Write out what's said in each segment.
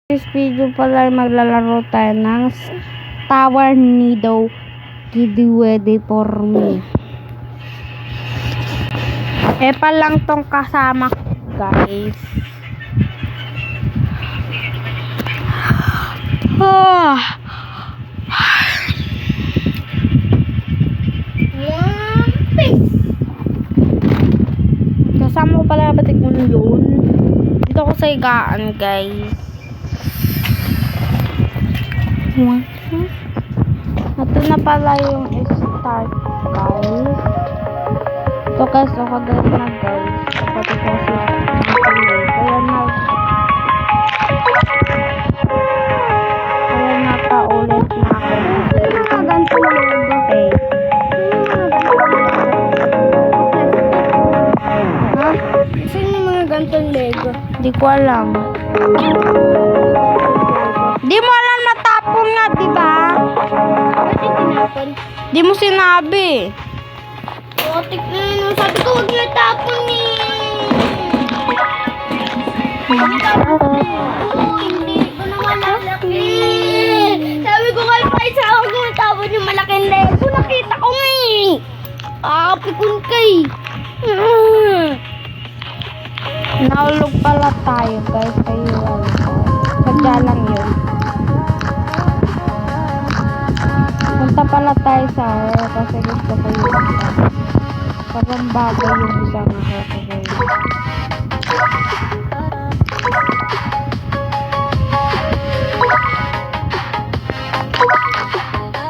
This video pala ay maglalaro tayo ng Tower Nido Kidiwede for me. Pa lang tong kasama ko, guys. Kasama ko pala batik mo yun. Dito ako sa higaan, guys. Ito na pala yung start, guys. Ito guys, so kagad na guys. Pati ko si kaya napaulit na ako. Ganito lang. Okay. Ha? Saan yung mga gantong Lego? Hindi ko alam. Di mo alam matapon nga, diba? Bakit tinapon? Di mo sinabi. Otik na yun. Sabi ko huwag niya tapon hindi ko naman lalaki. Sabi ko kay Paisa, huwag niya tapon yung malaking Lego. Nakita ko nga pikon kay. Naulog pala tayo, guys. Kayo sadya lang yun. Punta pala tayo sa horror kasi gusto ko yung parang bagay yung isang horror.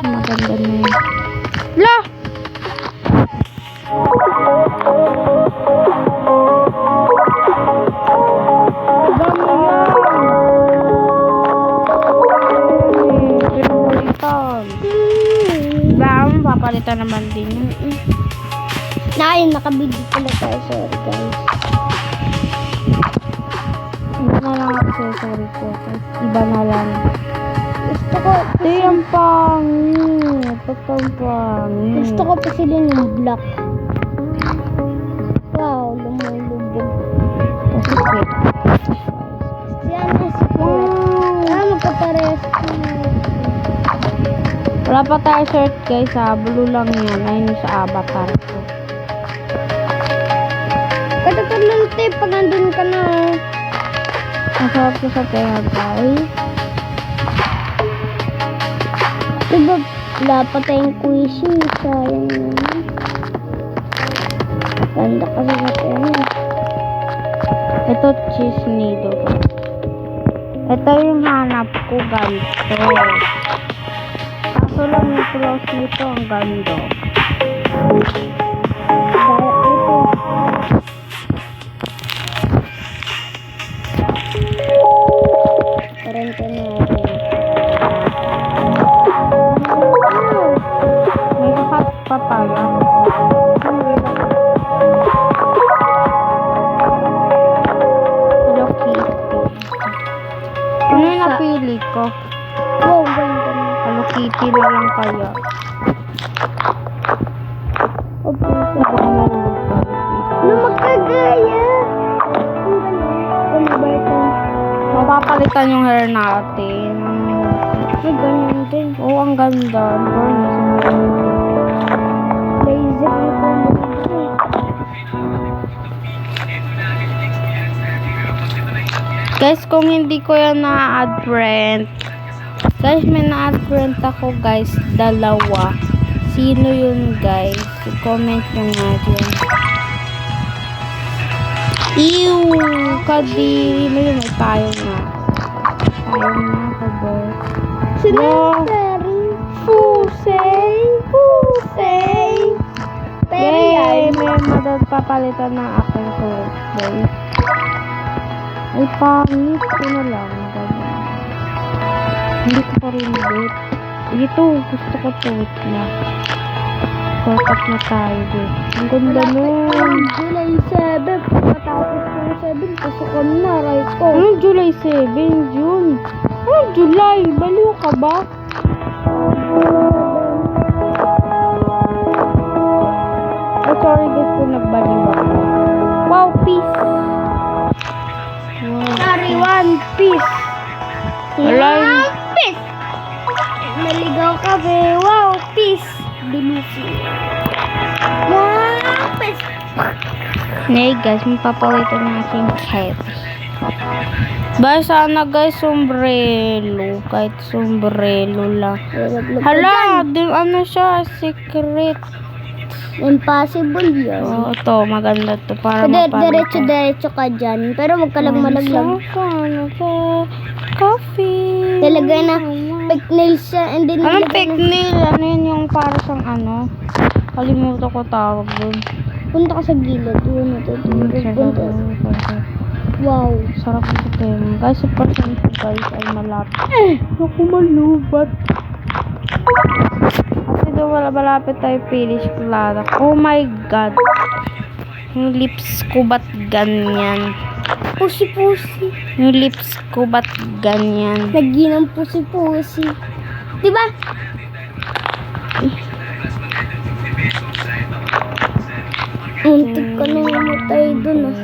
Maganda na yun. Lah! Papalitan naman din yun. Ayun, nakabidyo pala tayo. Sorry guys. Iba na lang ako. Sorry po. Iba na lang. Gusto ko. Ito yung pangit. Gusto ko pa sila yung black. Wow, lumulubog. Kasi sweet. Yan is sweet. Magkapares. Wala pa tayo shirt guys ha. Blue lang yan. Ayun sa avatar ko. Katagad lang tape pag nandun ka na. Masarap ko sa tenga guys. Diba wala pa tayong quizzy. Sayang naman. Ganda kasi sa tenga. Ito cheese nido. Ito yung hanap ko ganito. Kaso lang yung close nito ang ganda. Karente na rin. May sakat pa pala. Hello Kitty. Ano yung napili ko? Oh, ganda na. Hello Kitty na lang kaya. Ano magkagaya? Mapapalitan yung hair natin. Ay, ganyan din. Oo, ang ganda. Laser yung guys, kung hindi ko yan na-add friend, guys, may na-add friend ako guys, dalawa. Sino yun guys? I-comment nyo nga dyan. Ew! Kadiri mo yun. May tayo na. Tayo na ako boss. Sinasari. Fusay! Fusay! Yay! May madagpapalitan ng aking clothes guys. Ay, pangit ko na lang. Hindi ko pa rin bet. Ito, gusto ko to. Na. Korkat na tayo, bet. Ang ganda nun. July 7. Pagkatapos ng 7, pasukan na, right ko. Anong July 7? June. Anong July? Baliw ka ba? Oh, sorry guys kung nagbaliw ako. Wow, peace. Wow. Sorry, One Piece. Wala yun. Wow, peace! Naligaw ka, be. Wow, peace! Binusi. Wow, peace! Hey guys, mapapawitan ng aking carry. Guys, sana guys, sombrero. Kahit sombrero lang. Hala, ano siya, secret. Impossible yan. Oo, to, maganda to. Para Diretso ka dyan. Pero wag ka lang malaglag. Ano to? Coffee. Talagay na fake nails siya. And then Anong nilagay fake na- nail? Ano yun yung para siyang ano? Kalimutan ko tawag dun. Punta ka sa gilid. Yun ito. Punta. Wow. Sarap sa tema. Guys, sa percent guys ay malapit. Ako malubat. Kasi doon malapit tayo finish product. Oh my god. Yung lips ko ba't ganyan? Pusi-pusi. Yung lips ko ba't ganyan? Lagi ng pusi-pusi. Diba? Untik ka na mamatay dun ah.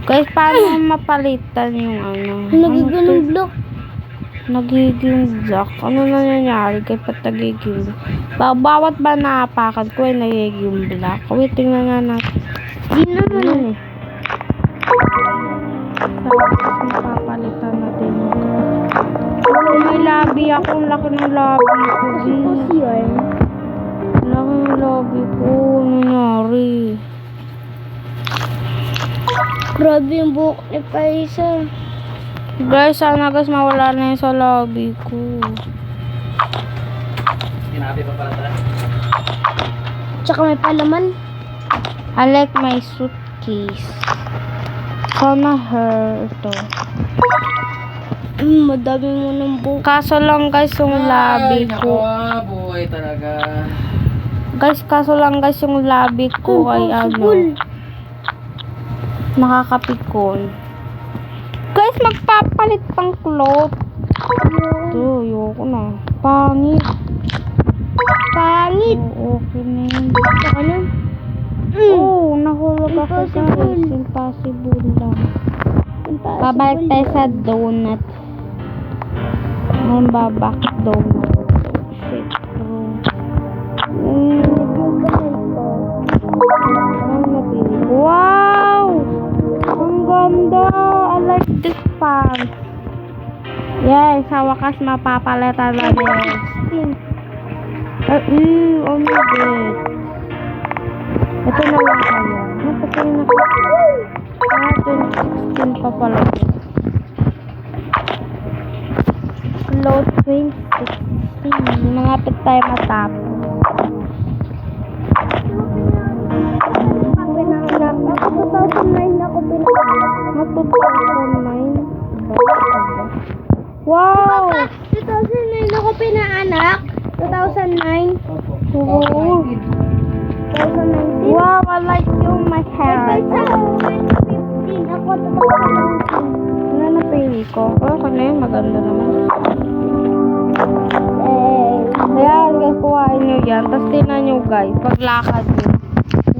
Guys, paano mapalitan yung ano? Nagiging block. Nagiging black. Ano nangyayari kay pat nagiging bawat ba naapakan ko ay nagiging black? Wait, tingnan nga natin. Di naman eh. Tapos mapapalitan natin yung oh, may labi ako. Ang laki ng labi ko. Pusi-pusi yan. Laki ng labi ko. Ano nangyari? Grabe yung buhok ni Paisa. Guys, sana guys mawala na yung sa labi ko. Tsaka may palaman. I like my suitcase. Sana her ito. Madami mo ng buhok. Kaso lang guys yung labi ko. Buhay talaga. Guys, kaso lang guys yung labi ko ay ano, nakakapikon. Guys, magpapalit pang cloth. Ito, ayoko na. Pangit. Pangit. Oo, okay na yun. Ano? Oo, nahulog ako guys. Impossible. Impossible lang. Babalik tayo sa donut. Ngayon babak donut. Shit, bro. Wow! Ang ganda! I like this pants. Yes, sa wakas mapapalitan na din. Oh my god. Ito na lang kaya. Napatay na ko. 2016 pa pala. Cloud 2016. Mangapit tayo matapos. Pinanganak ako. 2009 ako pinanganak. 2009? Wow! 2009 ako pinanganak. 2009. Oo. 2019. Wow, I like you, my hair. Paisa ako. 2015. Ako 2019. Ano napili ko? Oh, kung na yun, maganda naman. Ayan, guys, kuhain nyo yan. Tapos tingnan nyo, guys, paglakad nyo.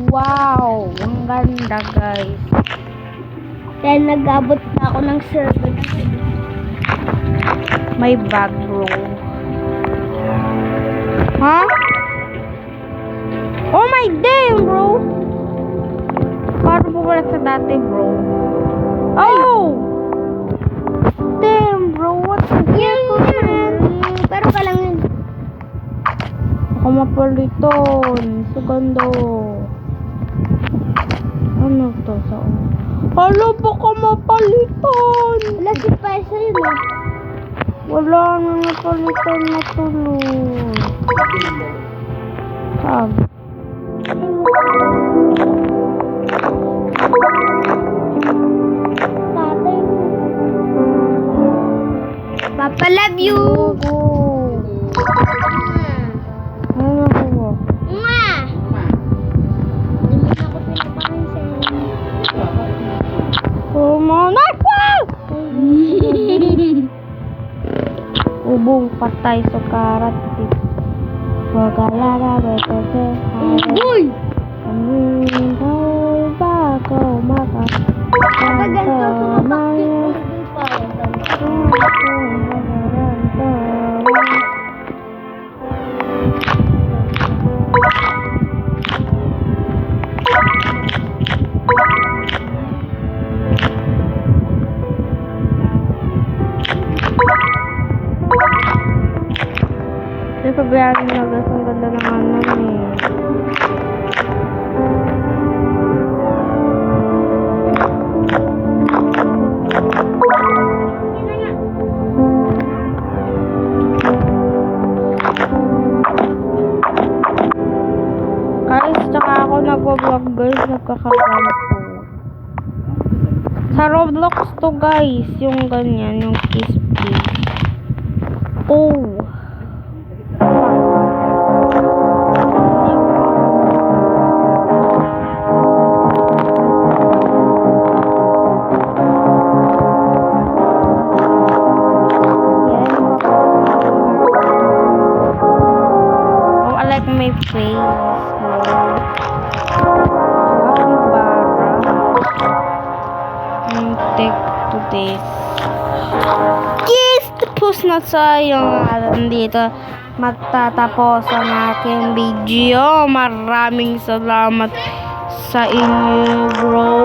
Wow! Ang ganda, guys. Dahil nag-abot na ako ng service. May bag, bro. Ha? Oh my damn, bro! Paano bumalik sa dati, bro? Oh! Damn, bro! What the heck, man? Pero ka lang yun. Ako mapaliton. Sa ganda. Ano to? Saan? Hala, baka mapaliton. Wala si Paisa yun ah. Wala na napalitan na tuloy. Saan? Tatay. Papa love you. Oo. Ano ako? Mwah! Hindi mo na ako pinapakain sa Oh, mga ubong patay sa karat. Wagala beto se. Uy! Amin bago maka. Kapag ganito, sumapak dito. pabayaan na guys. Ang ganda ng ano eh. Guys, tsaka ako nag-vlog guys. Nagkakaroon po. Sa Roblox to guys. Yung ganyan. Yung kiss please. Oh. Oh, I like my face. Take to this. Yes! Tapos na sayang. Dito magtatapos ang aking video. Maraming salamat sa inyo, bro.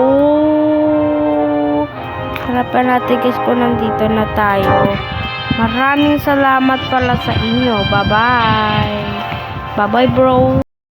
Harapan natin guys kung nandito na tayo. Maraming salamat pala sa inyo. Bye-bye. Bye-bye, bro.